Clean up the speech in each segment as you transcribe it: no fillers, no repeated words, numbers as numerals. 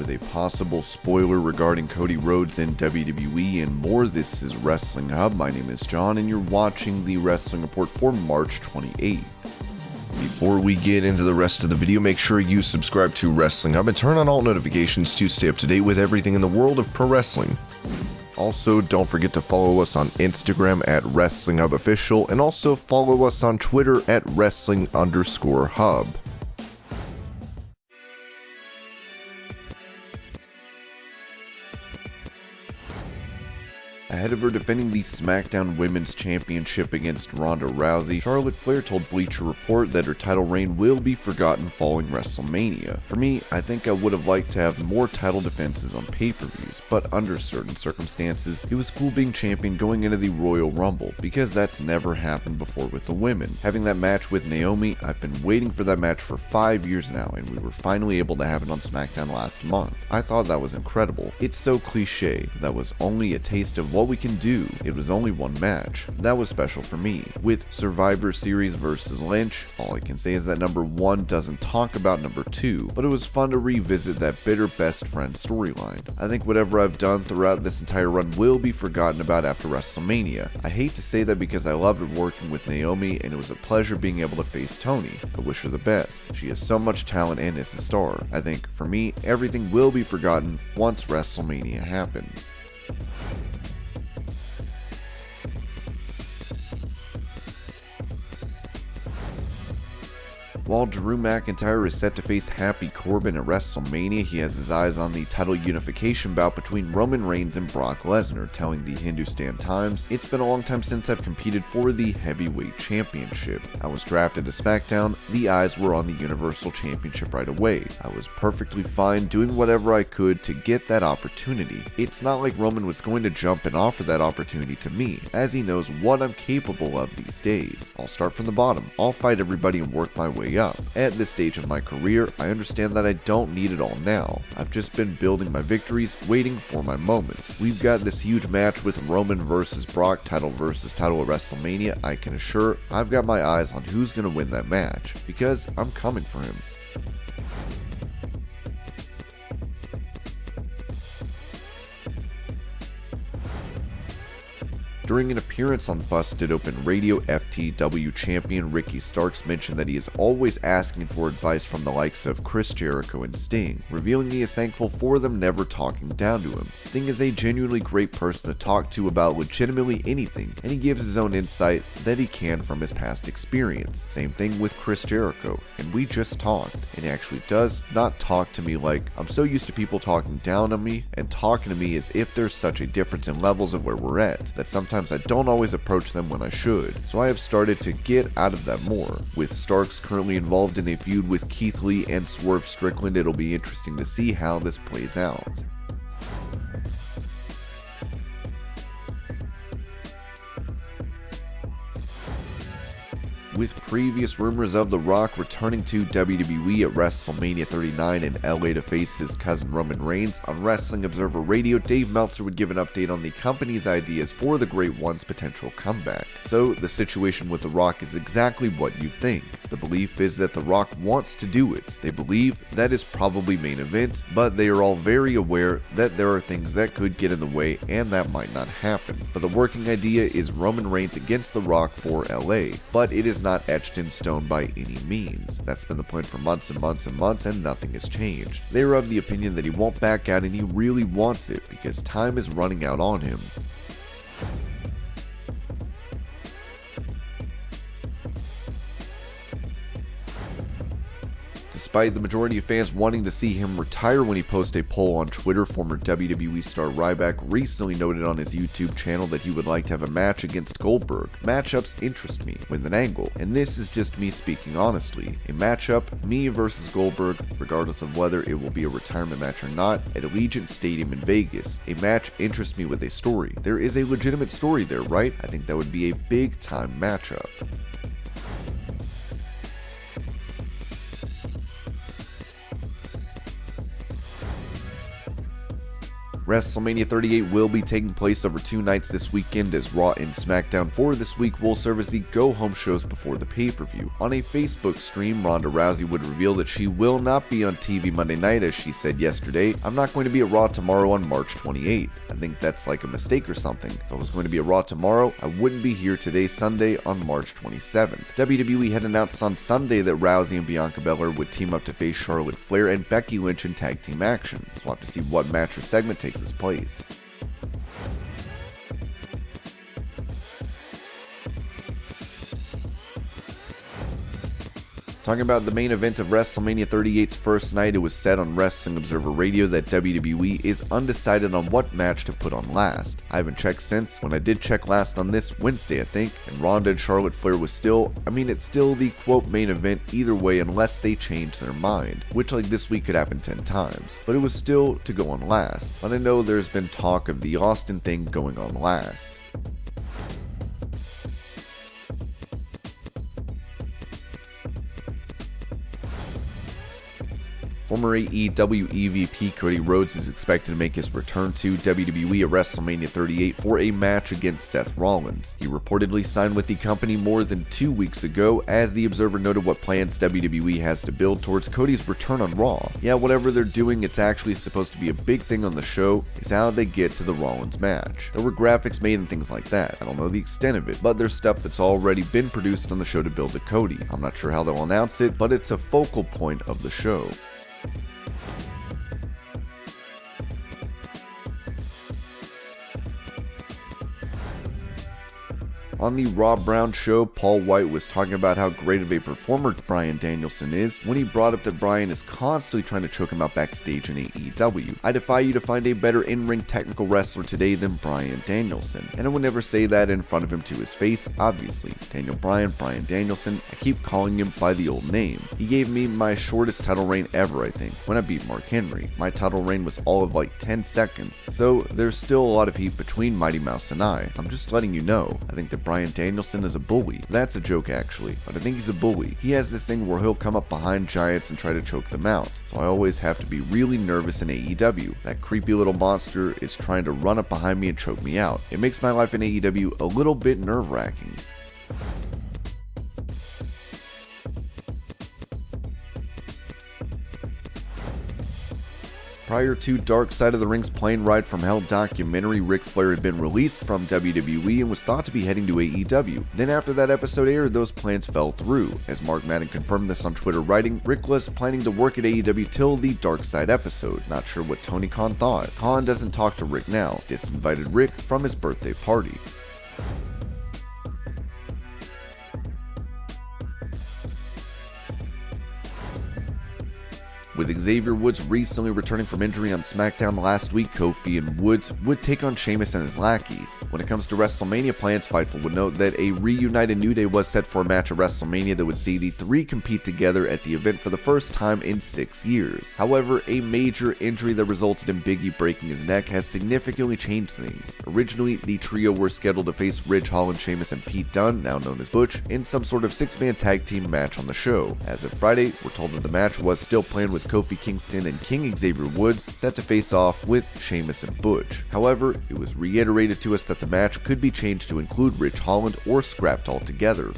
with a possible spoiler regarding Cody Rhodes and WWE and more. This is Wrestling Hub. My name is John and you're watching the Wrestling Report for March 28th. Before we get into the rest of the video, make sure you subscribe to Wrestling Hub and turn on all notifications to stay up to date with everything in the world of pro wrestling. Also, don't forget to follow us on Instagram at WrestlingHubOfficial and also follow us on Twitter at Wrestling_Hub. Ahead of her defending the SmackDown Women's Championship against Ronda Rousey, Charlotte Flair told Bleacher Report that her title reign will be forgotten following WrestleMania. For me, I think I would have liked to have more title defenses on pay-per-views, but under certain circumstances, it was cool being champion going into the Royal Rumble, because that's never happened before with the women. Having that match with Naomi, I've been waiting for that match for 5 years now, and we were finally able to have it on SmackDown last month. I thought that was incredible. It's so cliche. That was only a taste of what we can do. It was only one match. That was special for me. With Survivor Series versus Lynch, all I can say is that number 1 doesn't talk about number 2, but it was fun to revisit that bitter best friend storyline. I think whatever I've done throughout this entire run will be forgotten about after WrestleMania. I hate to say that because I loved working with Naomi and it was a pleasure being able to face Tony. I wish her the best. She has so much talent and is a star. I think, for me, everything will be forgotten once WrestleMania happens. While Drew McIntyre is set to face Happy Corbin at WrestleMania, he has his eyes on the title unification bout between Roman Reigns and Brock Lesnar, telling the Hindustan Times, "It's been a long time since I've competed for the heavyweight championship. I was drafted to SmackDown, the eyes were on the Universal Championship right away. I was perfectly fine doing whatever I could to get that opportunity. It's not like Roman was going to jump and offer that opportunity to me, as he knows what I'm capable of these days. I'll start from the bottom. I'll fight everybody and work my way up. At this stage of my career, I understand that I don't need it all now. I've just been building my victories, waiting for my moment. We've got this huge match with Roman versus Brock, title versus title at WrestleMania. I can assure I've got my eyes on who's going to win that match, because I'm coming for him." During an appearance on Busted Open Radio, FTW champion Ricky Starks mentioned that he is always asking for advice from the likes of Chris Jericho and Sting, revealing he is thankful for them never talking down to him. Sting is a genuinely great person to talk to about legitimately anything, and he gives his own insight that he can from his past experience. Same thing with Chris Jericho, and we just talked, and he actually does not talk to me like I'm so used to people talking down on me and talking to me as if there's such a difference in levels of where we're at, that sometimes I don't always approach them when I should, so I have started to get out of that more. With Starks currently involved in a feud with Keith Lee and Swerve Strickland, it'll be interesting to see how this plays out. With previous rumors of The Rock returning to WWE at WrestleMania 39 in LA to face his cousin Roman Reigns, on Wrestling Observer Radio, Dave Meltzer would give an update on the company's ideas for the Great One's potential comeback. So, the situation with The Rock is exactly what you'd think. The belief is that The Rock wants to do it. They believe that is probably main event, but they are all very aware that there are things that could get in the way and that might not happen. But the working idea is Roman Reigns against The Rock for LA, but it is not etched in stone by any means. That's been the plan for months and months and months, and nothing has changed. They are of the opinion that he won't back out and he really wants it because time is running out on him. Despite the majority of fans wanting to see him retire when he posted a poll on Twitter, former WWE star Ryback recently noted on his YouTube channel that he would like to have a match against Goldberg. Matchups interest me with an angle, and this is just me speaking honestly. A matchup, me versus Goldberg, regardless of whether it will be a retirement match or not, at Allegiant Stadium in Vegas. A match interests me with a story. There is a legitimate story there, right? I think that would be a big time matchup. WrestleMania 38 will be taking place over 2 nights this weekend, as Raw and SmackDown for this week will serve as the go-home shows before the pay-per-view. On a Facebook stream, Ronda Rousey would reveal that she will not be on TV Monday night, as she said yesterday, "I'm not going to be at Raw tomorrow on March 28th. I think that's like a mistake or something. If I was going to be at Raw tomorrow, I wouldn't be here today, Sunday, on March 27th. WWE had announced on Sunday that Rousey and Bianca Belair would team up to face Charlotte Flair and Becky Lynch in tag team action. So we'll have to see what match or segment takes its place. Talking about the main event of WrestleMania 38's first night, it was said on Wrestling Observer Radio that WWE is undecided on what match to put on last. I haven't checked since. When I did check last on this Wednesday, I think, and Ronda and Charlotte Flair was still, it's still the quote main event either way unless they change their mind, which like this week could happen 10 times, but it was still to go on last. But I know there's been talk of the Austin thing going on last. Former AEW EVP Cody Rhodes is expected to make his return to WWE at WrestleMania 38 for a match against Seth Rollins. He reportedly signed with the company more than 2 weeks ago, as the Observer noted what plans WWE has to build towards Cody's return on Raw. Yeah, whatever they're doing, it's actually supposed to be a big thing on the show, is how they get to the Rollins match. There were graphics made and things like that. I don't know the extent of it, but there's stuff that's already been produced on the show to build to Cody. I'm not sure how they'll announce it, but it's a focal point of the show. On the Rob Brown show, Paul White was talking about how great of a performer Bryan Danielson is when he brought up that Bryan is constantly trying to choke him out backstage in AEW. I defy you to find a better in-ring technical wrestler today than Bryan Danielson, and I would never say that in front of him to his face, obviously. Daniel Bryan, Bryan Danielson, I keep calling him by the old name. He gave me my shortest title reign ever, I think, when I beat Mark Henry. My title reign was all of like 10 seconds, so there's still a lot of heat between Mighty Mouse and I. I'm just letting you know. I think that Bryan Danielson is a bully. That's a joke actually, but I think he's a bully. He has this thing where he'll come up behind giants and try to choke them out, so I always have to be really nervous in AEW. That creepy little monster is trying to run up behind me and choke me out. It makes my life in AEW a little bit nerve-wracking. Prior to Dark Side of the Ring's Plane Ride from Hell documentary, Ric Flair had been released from WWE and was thought to be heading to AEW. Then after that episode aired, those plans fell through. As Mark Madden confirmed this on Twitter, writing, Ric was planning to work at AEW till the Dark Side episode. Not sure what Tony Khan thought. Khan doesn't talk to Ric now. Disinvited Ric from his birthday party. With Xavier Woods recently returning from injury on SmackDown last week, Kofi and Woods would take on Sheamus and his lackeys. When it comes to WrestleMania plans, Fightful would note that a reunited New Day was set for a match at WrestleMania that would see the three compete together at the event for the first time in 6 years. However, a major injury that resulted in Big E breaking his neck has significantly changed things. Originally, the trio were scheduled to face Ridge Holland, Sheamus, and Pete Dunne, now known as Butch, in some sort of 6-man tag team match on the show. As of Friday, we're told that the match was still planned with Kofi Kingston and King Xavier Woods set to face off with Sheamus and Butch. However, it was reiterated to us that the match could be changed to include Ridge Holland or scrapped altogether.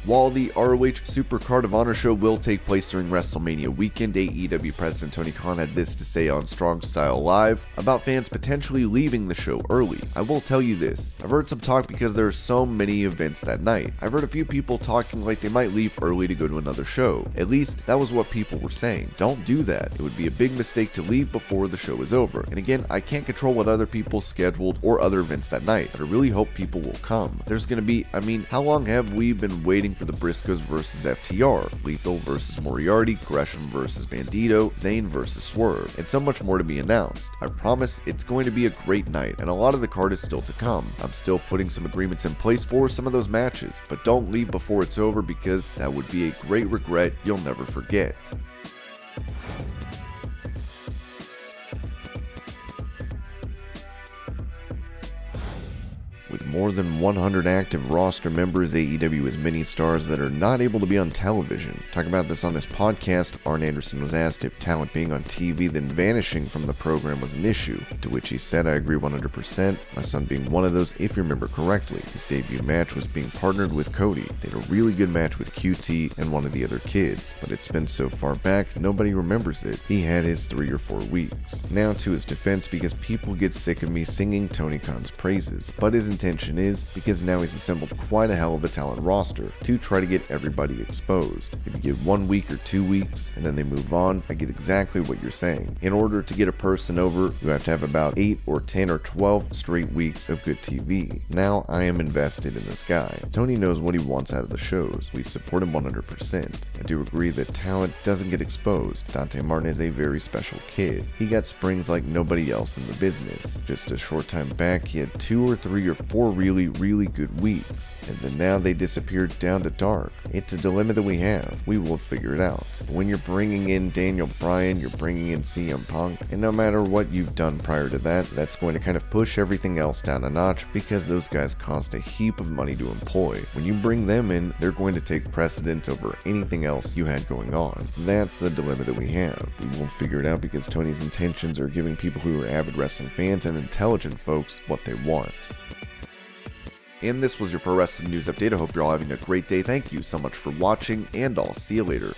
While the ROH Supercard of Honor show will take place during WrestleMania weekend, AEW President Tony Khan had this to say on Strong Style Live about fans potentially leaving the show early. I will tell you this, I've heard some talk because there are so many events that night. I've heard a few people talking like they might leave early to go to another show. At least, that was what people were saying. Don't do that. It would be a big mistake to leave before the show is over. And again, I can't control what other people scheduled or other events that night, but I really hope people will come. There's gonna be, how long have we been waiting for the Briscoes versus FTR, Lethal versus Moriarty, Gresham versus Bandito, Zayn versus Swerve, and so much more to be announced. I promise it's going to be a great night, and a lot of the card is still to come. I'm still putting some agreements in place for some of those matches, but don't leave before it's over because that would be a great regret you'll never forget. With more than 100 active roster members, AEW has many stars that are not able to be on television. Talking about this on his podcast, Arn Anderson was asked if talent being on TV then vanishing from the program was an issue, to which he said, "I agree 100%, my son being one of those if you remember correctly. His debut match was being partnered with Cody. They had a really good match with QT and one of the other kids, but it's been so far back, nobody remembers it. He had his 3 or 4 weeks. Now to his defense, because people get sick of me singing Tony Khan's praises, but his intention is, because now he's assembled quite a hell of a talent roster, to try to get everybody exposed. If you give 1 week or 2 weeks, and then they move on, I get exactly what you're saying. In order to get a person over, you have to have about 8 or 10 or 12 straight weeks of good TV. Now I am invested in this guy. Tony knows what he wants out of the shows. We support him 100%. I do agree that talent doesn't get exposed. Dante Martin is a very special kid. He got springs like nobody else in the business. Just a short time back, he had 2 or 3 or 4 really good weeks, and then now they disappeared down to dark. It's a dilemma that we have. We will figure it out. When you're bringing in Daniel Bryan, you're bringing in CM Punk, and no matter what you've done prior to that, that's going to kind of push everything else down a notch because those guys cost a heap of money to employ. When you bring them in, they're going to take precedence over anything else you had going on. That's the dilemma that we have. We will figure it out because Tony's intentions are giving people who are avid wrestling fans and intelligent folks what they want. And this was your Pro Wrestling News Update. I hope you're all having a great day. Thank you so much for watching, and I'll see you later.